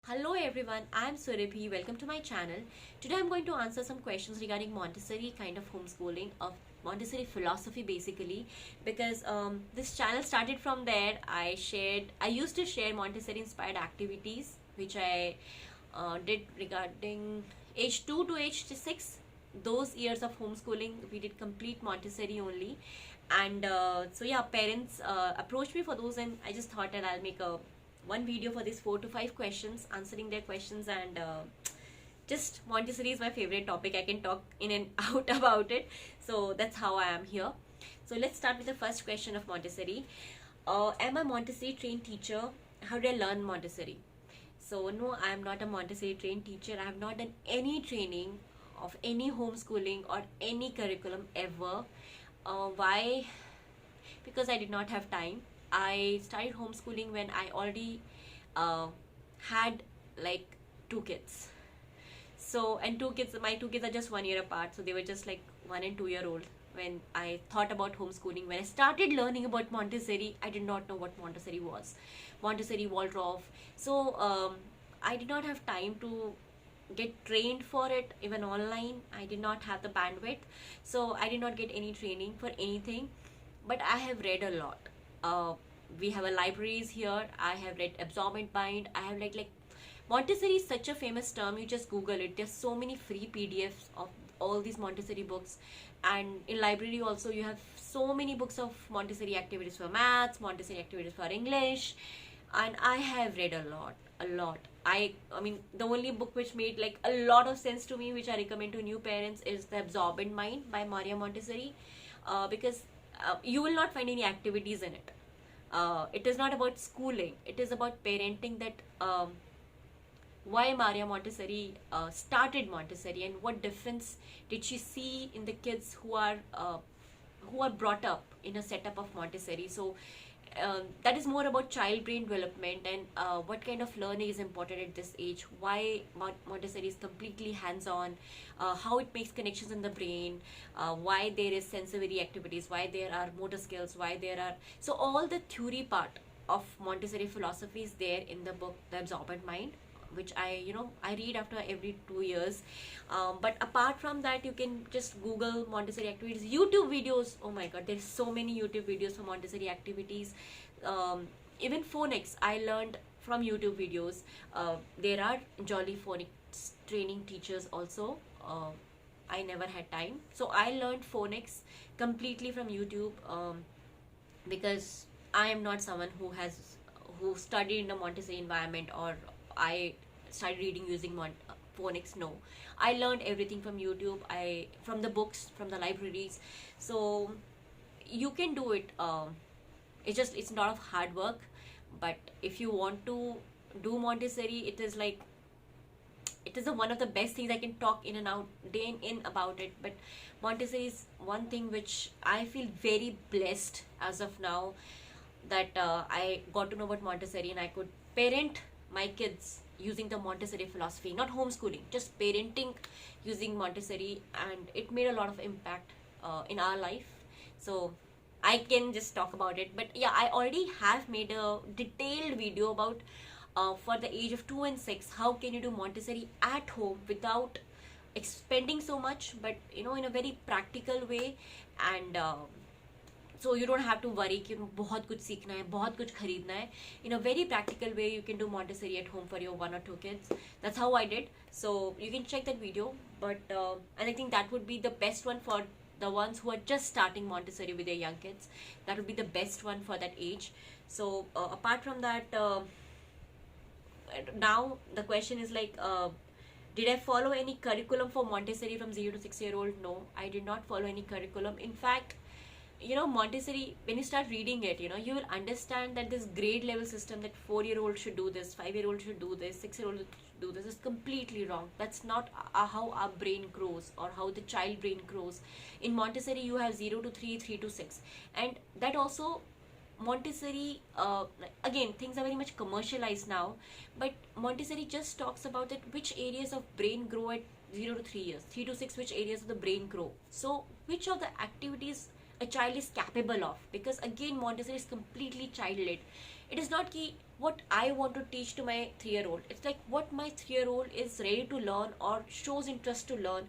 Hello everyone, I am Surabhi. Welcome to my channel. Today I'm going to answer some questions regarding Montessori kind of homeschooling, of Montessori philosophy basically, because this channel started from there. I used to share Montessori inspired activities which I did regarding age 2 to age 6. Those years of homeschooling we did complete Montessori only, and so yeah, parents approached me for those, and I just thought that I'll make a one video for these 4 to 5 questions, answering their questions, and just Montessori is my favorite topic. I can talk in and out about it, so that's how I am here. So let's start with the first question of Montessori. Am I Montessori trained teacher? How did I learn Montessori? So no, I am not a Montessori trained teacher. I have not done any training of any homeschooling or any curriculum ever. Why? Because I did not have time. I started homeschooling when I already had like 2 kids. So, and my 2 kids are just 1 year apart. So they were just like 1 and 2 year old when I thought about homeschooling. When I started learning about Montessori, I did not know what Montessori was. Montessori, Waldorf. So I did not have time to get trained for it, even online. I did not have the bandwidth. So I did not get any training for anything. But I have read a lot. We have a libraries here. I have read Absorbent Mind. I have like Montessori is such a famous term. You just Google it. There's so many free PDFs of all these Montessori books, and in library also you have so many books of Montessori activities for maths, Montessori activities for English, and I have read a lot. I mean, the only book which made like a lot of sense to me, which I recommend to new parents, is The Absorbent Mind by Maria Montessori, because you will not find any activities in it. It is not about schooling. It is about parenting. That why Maria Montessori started Montessori, and what difference did she see in the kids who are brought up in a setup of Montessori. So that is more about child brain development, and what kind of learning is important at this age, why Montessori is completely hands-on, how it makes connections in the brain, why there is sensory activities, why there are motor skills, why there are, so all the theory part of Montessori philosophy is there in the book The Absorbent Mind, which I read after every 2 years. But apart from that, you can just Google Montessori activities, YouTube videos. Oh my god, there's so many YouTube videos for Montessori activities. Even phonics I learned from YouTube videos. There are jolly phonics training teachers also. I never had time, so I learned phonics completely from YouTube, because I am not someone who studied in a Montessori environment, or I started reading using phonics. No, I learned everything from YouTube, from the books, from the libraries. So you can do it. It's a lot of hard work, but if you want to do Montessori, it is one of the best things. I can talk in and out, day in about it, but Montessori is one thing which I feel very blessed as of now, that I got to know about Montessori, and I could parent my kids using the Montessori philosophy, not homeschooling, just parenting using Montessori, and it made a lot of impact in our life. So I can just talk about it. But yeah, I already have made a detailed video about for the age of 2 and 6, how can you do Montessori at home without expending so much, but in a very practical way, and so you don't have to worry कि बहुत कुछ सीखना है, बहुत कुछ खरीदना है. In a very practical way, you can do Montessori at home for your 1 or 2 kids. That's how I did. So you can check that video. But and I think that would be the best one for the ones who are just starting Montessori with their young kids. That would be the best one for that age. So apart from that, now the question is like, did I follow any curriculum for Montessori from 0 to 6-year-old? No, I did not follow any curriculum. In fact, Montessori, when you start reading it, you will understand that this grade level system, that 4-year-old should do this, 5-year-old should do this, 6-year-old should do this, is completely wrong. That's not how our brain grows, or how the child brain grows. In Montessori, you have 0 to 3, 3 to 6. And that also, Montessori, again, things are very much commercialized now, but Montessori just talks about that which areas of brain grow at 0 to 3 years, 3 to 6, which areas of the brain grow. So which of the activities a child is capable of, because again Montessori is completely child-led. It is not कि what I want to teach to my 3-year-old. It's like what my 3-year-old is ready to learn or shows interest to learn.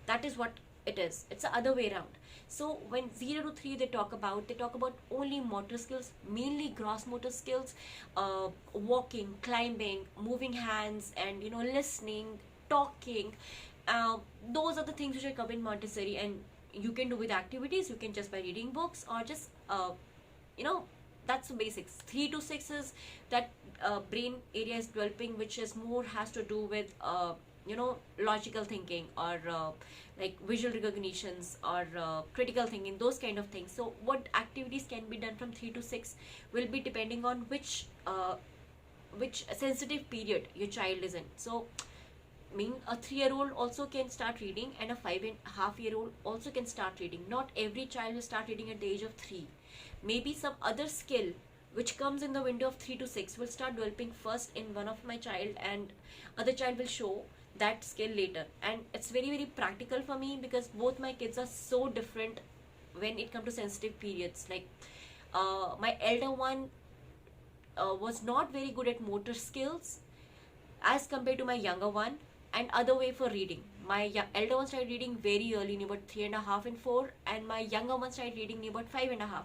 That is what it is. It's the other way around. So when 0 to 3 they talk about only motor skills, mainly gross motor skills, walking, climbing, moving hands, and listening, talking. Those are the things which are covered in Montessori, and you can do with activities. You can just by reading books or just you know that's the basics. 3 to 6 is that brain area is developing, which is more has to do with logical thinking or like visual recognitions or critical thinking, those kind of things. So what activities can be done from 3 to 6 will be depending on which sensitive period your child is in. So mean a 3-year-old also can start reading, and a 5.5-year-old also can start reading. Not every child will start reading at the age of 3. Maybe some other skill which comes in the window of 3 to 6 will start developing first in one of my child, and other child will show that skill later. And it's very very practical for me because both my kids are so different when it comes to sensitive periods. Like my elder one was not very good at motor skills as compared to my younger one, and other way for reading. My elder one started reading very early, near about 3.5 and 4, and my younger one started reading near about 5.5.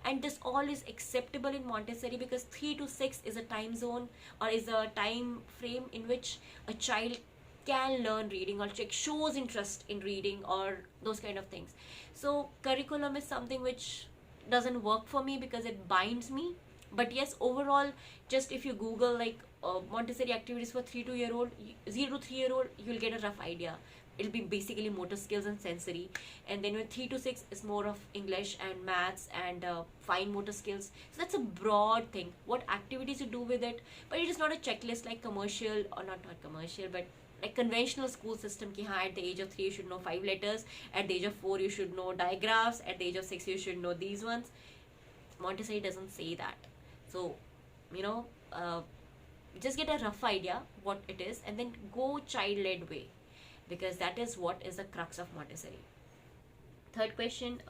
And this all is acceptable in Montessori because 3 to 6 is a time zone or is a time frame in which a child can learn reading or shows interest in reading or those kind of things. So curriculum is something which doesn't work for me because it binds me. But yes, overall, just if you Google like Montessori activities for 0 to 3-year-old, you'll get a rough idea. It'll be basically motor skills and sensory, and then with 3 to 6 is more of English and maths and fine motor skills. So that's a broad thing. What activities you do with it, but it is not a checklist like commercial, or not commercial, but like conventional school system ki at the age of 3 you should know 5 letters, at the age of 4 you should know digraphs, at the age of 6 you should know these ones. Montessori doesn't say that. So just get a rough idea what it is and then go child-led way, because that is what is the crux of Montessori. Third question,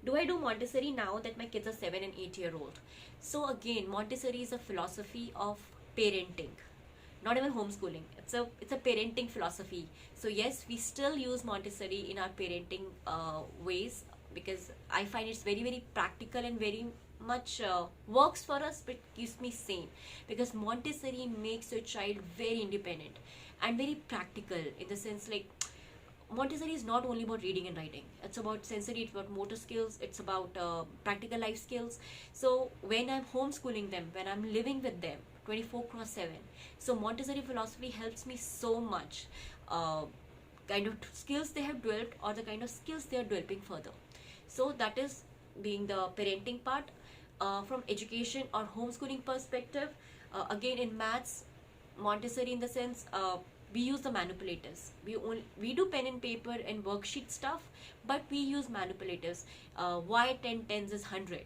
do I do Montessori now that my kids are 7 and 8-year-old? So again, Montessori is a philosophy of parenting, not even homeschooling. It's a parenting philosophy. So yes, we still use Montessori in our parenting ways, because I find it's very very practical and very much works for us, but keeps me sane, because Montessori makes your child very independent and very practical, in the sense like Montessori is not only about reading and writing. It's about sensory, it's about motor skills, it's about practical life skills. So when I'm homeschooling them, when I'm living with them 24/7, so Montessori philosophy helps me so much. Kind of skills they have developed or the kind of skills they are developing further. So that is being the parenting part. From education or homeschooling perspective, again in maths, Montessori in the sense we use the manipulators. We do pen and paper and worksheet stuff, but we use manipulators. Why 10 tens is 100,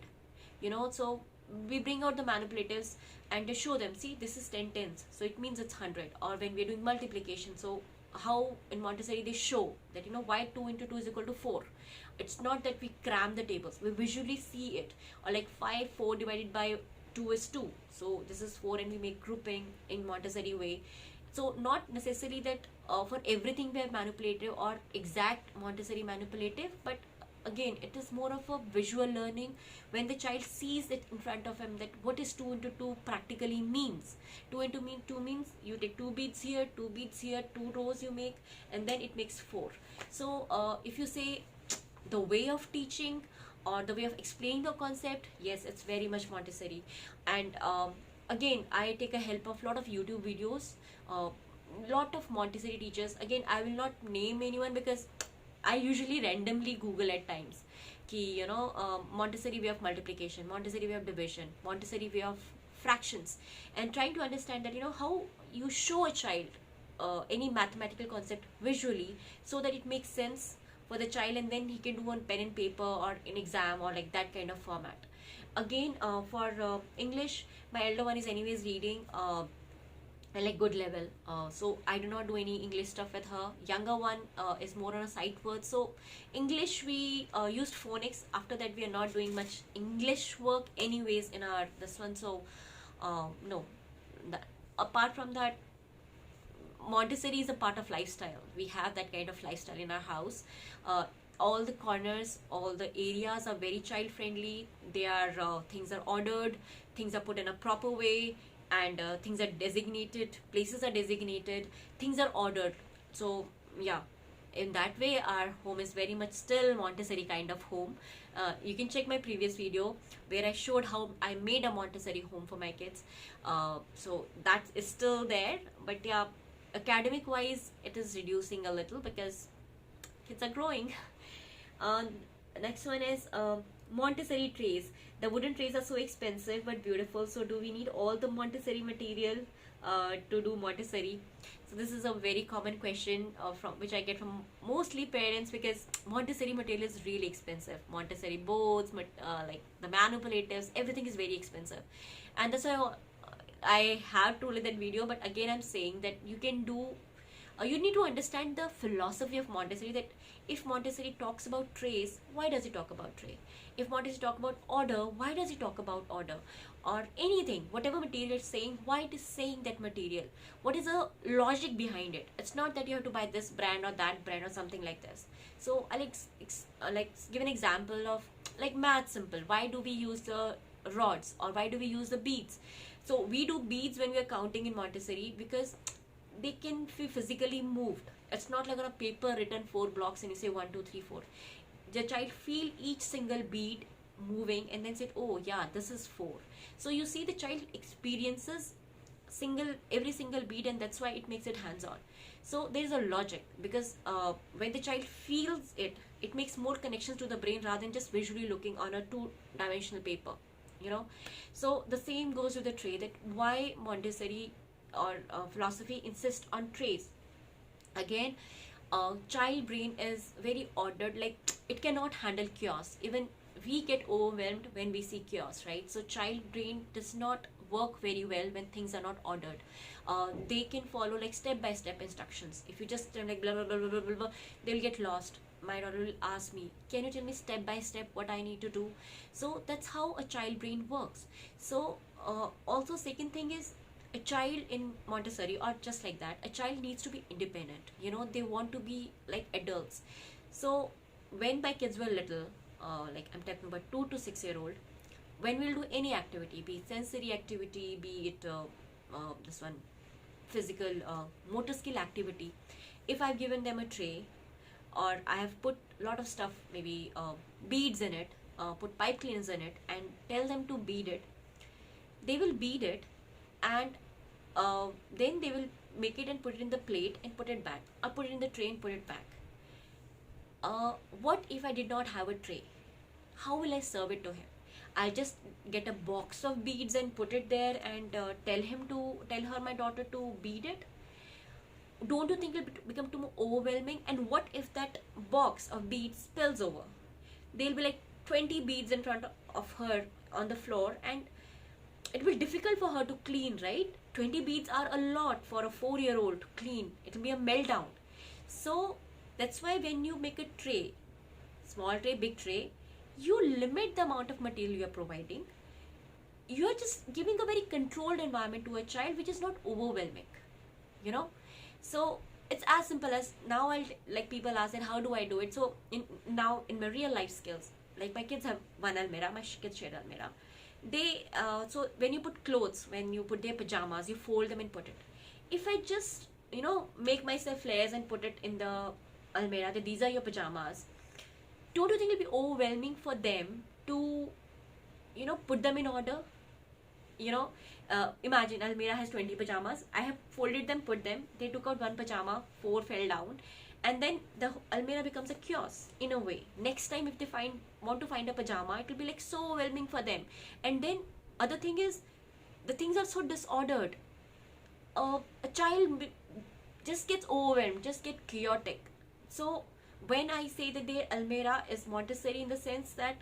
so we bring out the manipulators and to show them, see, this is 10 tens, so it means it's 100. Or when we're doing multiplication, so how in Montessori they show that why 2 into 2 is equal to 4. It's not that we cram the tables, we visually see it. Or like 4 divided by 2 is 2, so this is 4, and we make grouping in Montessori way. So not necessarily that for everything we have manipulative or exact Montessori manipulative, but again it is more of a visual learning when the child sees it in front of him, that what is 2 into 2 practically means. 2 into 2 means you take 2 beads here, 2 beads here, 2 rows you make, and then it makes 4. So if you say the way of teaching or the way of explaining the concept, yes, it's very much Montessori. And again, I take a help of lot of YouTube videos, lot of Montessori teachers. Again, I will not name anyone because I usually randomly Google at times ki Montessori way of multiplication, Montessori way of division, Montessori way of fractions, and trying to understand that how you show a child any mathematical concept visually so that it makes sense for the child, and then he can do on pen and paper or in exam or like that kind of format. Again, for English, my elder one is anyways reading at like good level, so I do not do any English stuff with her. Younger one is more on a sight word. So English we used phonics. After that we are not doing much English work anyways in our this one. So No, that, apart from that, Montessori is a part of lifestyle. We have that kind of lifestyle in our house. Uh, all the corners, all the areas are very child friendly. They are things are ordered, things are put in a proper way, and things are designated. Places are designated. Things are ordered. So yeah, in that way, our home is very much still Montessori kind of home. You can check my previous video where I showed how I made a Montessori home for my kids. So that is still there, but yeah, academic wise it is reducing a little because kids are growing. uh, Next one is Montessori trays. The wooden trays are so expensive but beautiful, so do we need all the Montessori material to do Montessori? So this is a very common question from which I get from mostly parents, because Montessori material is really expensive. Montessori boards, like the manipulatives, everything is very expensive, and that's why I have told in that video. But again, I'm saying that you can do. You need to understand the philosophy of Montessori. That if Montessori talks about trays, why does he talk about tray? If Montessori talk about order, why does he talk about order? Or anything, whatever material it's saying, why it is saying that material? What is the logic behind it? It's not that you have to buy this brand or that brand or something like this. So I'll like give an example of like math simple. Why do we use the rods, or why do we use the beads? So we do beads when we are counting in Montessori because they can be physically moved. It's not like on a paper written 4 blocks and you say 1, 2, 3, 4. The child feel each single bead moving and then say, oh yeah, this is 4. So you see the child experiences every single bead, and that's why it makes it hands-on. So there is a logic, because when the child feels it, it makes more connections to the brain rather than just visually looking on a 2-dimensional paper. So the same goes with the tray, that why Montessori or philosophy insists on trays. Again, child brain is very ordered, like it cannot handle chaos. Even we get overwhelmed when we see chaos, right? So child brain does not work very well when things are not ordered. They can follow like step-by-step instructions. If you just like blah blah blah blah blah blah, they'll get lost. My daughter will ask me, can you tell me step by step what I need to do? So that's how a child brain works. So also second thing is, a child in Montessori, or just like that, a child needs to be independent. They want to be like adults. So when my kids were little, like I'm talking about 2 to 6 year old, when we'll do any activity, be it sensory activity, be it this one physical motor skill activity, if I've given them a tray, or I have put a lot of stuff, maybe beads in it, put pipe cleaners in it, and tell them to bead it, they will bead it, and then they will make it and put it in the plate and put it back, or put it in the tray and put it back. What if I did not have a tray? How will I serve it to him? I'll just get a box of beads and put it there and tell her, my daughter, to bead it. Don't you think it will become too overwhelming? And what if that box of beads spills over? There'll be like 20 beads in front of her on the floor, and it will be difficult for her to clean, right? 20 beads are a lot for a 4-year-old to clean. It will be a meltdown. So that's why when you make a tray, small tray, big tray, you limit the amount of material you are providing. You are just giving a very controlled environment to a child, which is not overwhelming. So it's as simple as, now like people ask that how do I do it? So in my real life skills, like my kids have one almirah, my kids share almirah. They so when you put clothes, when you put their pajamas, you fold them and put it. If I just make myself layers and put it in the almirah, that these are your pajamas, don't you think it'll be overwhelming for them to put them in order? Imagine almirah has 20 pajamas. I have folded them, put them. They took out one pajama, 4 fell down, and then the almirah becomes a chaos in a way. Next time if they want to find a pajama, it will be like so overwhelming for them. And then other thing is, the things are so disordered. A child just gets overwhelmed, just get chaotic. So when I say that their almirah is Montessori, in the sense that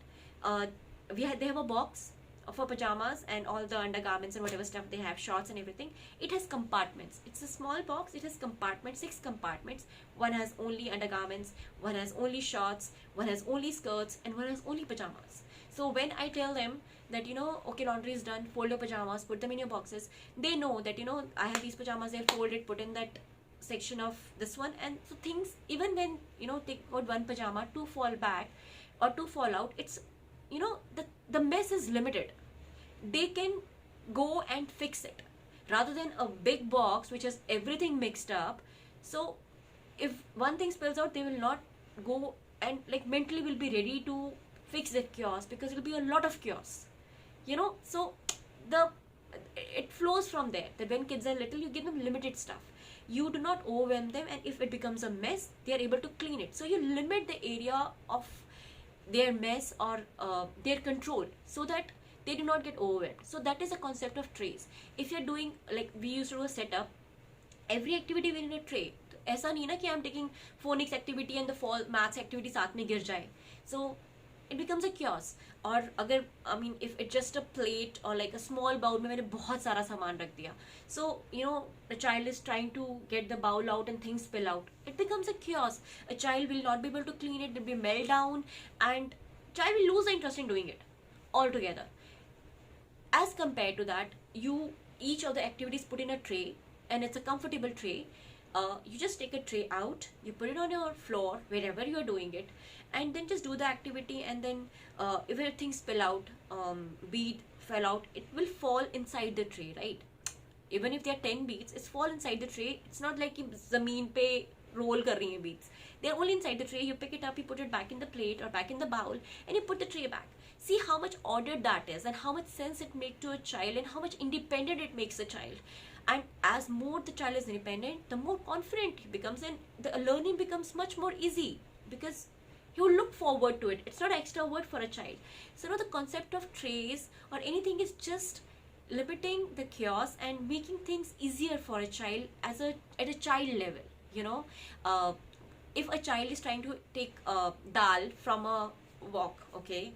they have a box for pajamas and all the undergarments and whatever stuff they have, shorts and everything. It has compartments. It's a small box. It has compartments, 6 compartments. One has only undergarments, one has only shorts, one has only skirts, and one has only pajamas. So when I tell them that, okay, laundry is done, fold your pajamas, put them in your boxes. They know that, I have these pajamas, they'll fold it, put in that section of this one. And so things, even when, take out one pajama, two fall back or two fall out, it's, the mess is limited. They can go and fix it rather than a big box which has everything mixed up. So if one thing spills out, they will not go and like mentally will be ready to fix that chaos, because it will be a lot of chaos, so the it flows from there, that when kids are little, you give them limited stuff, you do not overwhelm them, and if it becomes a mess, they are able to clean it. So you limit the area of their mess or their control, so that they do not get overwhelmed. So that is a concept of trays. If you're doing, like we used to do a setup, every activity within a tray. ऐसा नहीं ना कि I'm taking phonics activity and the fall maths activity साथ में गिर जाए. So it becomes a chaos. और अगर if it's just a plate or like a small bowl में मैंने बहुत सारा सामान रख दिया, so the child is trying to get the bowl out and things spill out, it becomes a chaos. A child will not be able to clean it, it will be melt down, and child will lose the interest in doing it altogether. As compared to that, each of the activities put in a tray, and it's a comfortable tray. You just take a tray out, you put it on your floor wherever you are doing it, and then just do the activity. And then if anything spill out, bead fell out, it will fall inside the tray, right? Even if there are 10 beads, it's fall inside the tray. It's not like zameen pe roll kar rahi hai beads. They're only inside the tray. You pick it up, you put it back in the plate or back in the bowl, and you put the tray back. See how much ordered that is, and how much sense it makes to a child, and how much independent it makes a child. And as more the child is independent, the more confident he becomes, and the learning becomes much more easy, because he will look forward to it. It's not extra work for a child. So the concept of trays or anything is just limiting the chaos and making things easier for a child at a child level. If a child is trying to take dal from a wok, okay,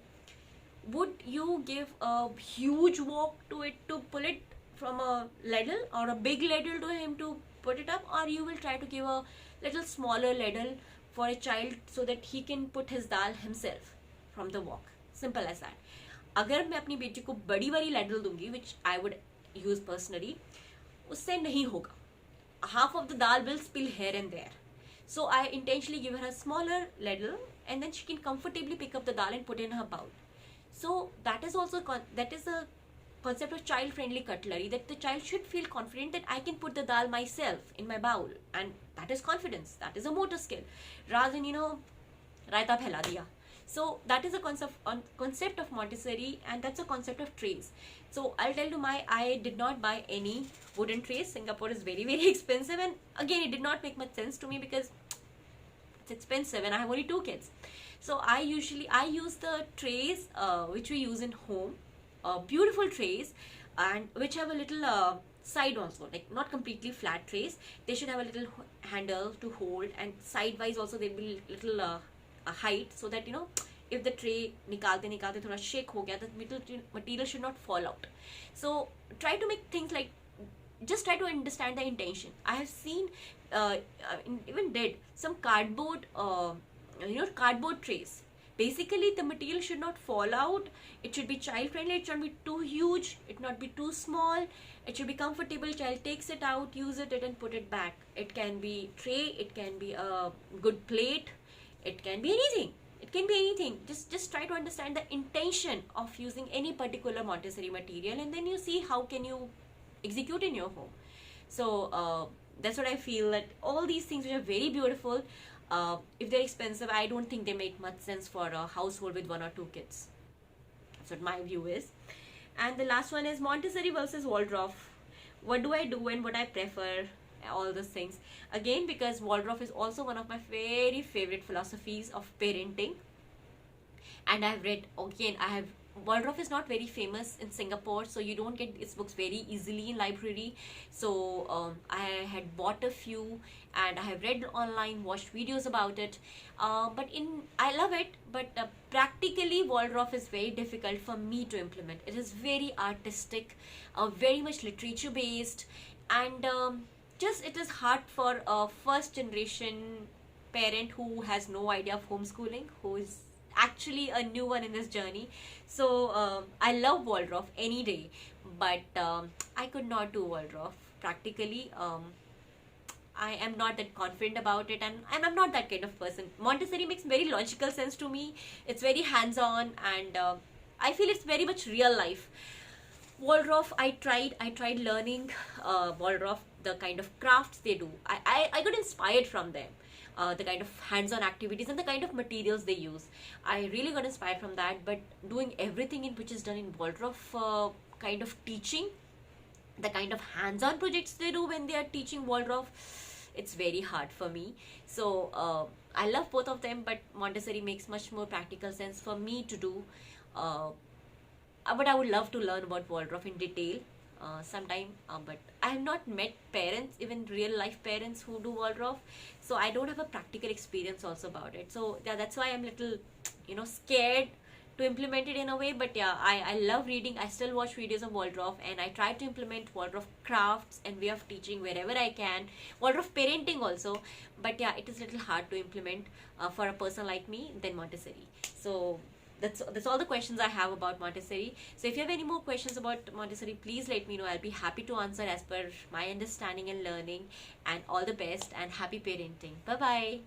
would you give a huge wok to it to pull it from a ladle, or a big ladle to him to put it up, or you will try to give a little smaller ladle for a child so that he can put his dal himself from the wok? Simple as that. अगर मैं अपनी बेटी को बड़ी वाली ladle दूंगी, which I would use personally, उससे नहीं होगा. Half of the dal will spill here and there. So I intentionally give her a smaller ladle, and then she can comfortably pick up the dal and put in her bowl. So that is a concept of child-friendly cutlery, that the child should feel confident that I can put the dal myself in my bowl, and that is confidence. That is a motor skill, rather than raita phela diya. So that is a concept of Montessori, and that's a concept of trays. So I'll tell you, I did not buy any wooden trays. Singapore is very, very expensive, and again it did not make much sense to me because it's expensive and I have only 2 kids. So I use the trays which we use in home, beautiful trays, and which have a little side also, like not completely flat trays. They should have a little handle to hold, and sidewise also there will be little a height, so that if the tray nikalte thoda shake ho gaya, the material should not fall out. So try to make things like, just try to understand the intention. I have seen even did some cardboard cardboard trays. Basically the material should not fall out, it should be child friendly, it should not be too huge, it not be too small, it should be comfortable. Child takes it out, use it and put it back. It can be tray, it can be a good plate, it can be anything. It can be anything. Just try to understand the intention of using any particular Montessori material, and then you see how can you execute in your home. So that's what I feel, that all these things which are very beautiful, if they're expensive, I don't think they make much sense for a household with 1 or 2 kids. That's what my view is. And the last one is Montessori versus Waldorf. What do I do and what I prefer? All those things. Again, because Waldorf is also one of my very favorite philosophies of parenting. And I have read, Waldorf is not very famous in Singapore, so you don't get its books very easily in library. So I had bought a few, and I have read online, watched videos about it. I love it, but practically Waldorf is very difficult for me to implement. It is very artistic, very much literature based, and it is hard for a first generation parent who has no idea of homeschooling, who is actually a new one in this journey. So I love Waldorf any day, but I could not do Waldorf practically. I am not that confident about it, and I'm not that kind of person. Montessori makes very logical sense to me. It's very hands-on, and I feel it's very much real life. Waldorf, I tried learning Waldorf, the kind of crafts they do. I got inspired from them. The kind of hands-on activities and the kind of materials they use. I really got inspired from that, but doing everything in which is done in Waldorf kind of teaching, the kind of hands-on projects they do when they are teaching Waldorf, it's very hard for me. So I love both of them, but Montessori makes much more practical sense for me to do. Uh, but I would love to learn about Waldorf in detail sometime. But I have not met parents, even real life parents who do Waldorf, so I don't have a practical experience also about it. So yeah, that's why I'm little, scared to implement it in a way. But yeah, I love reading. I still watch videos of Waldorf, and I try to implement Waldorf crafts and way of teaching wherever I can. Waldorf parenting also, but yeah, it is a little hard to implement for a person like me than Montessori. So that's all the questions I have about Montessori. So if you have any more questions about Montessori, please let me know. I'll be happy to answer as per my understanding and learning. And all the best and happy parenting. Bye bye.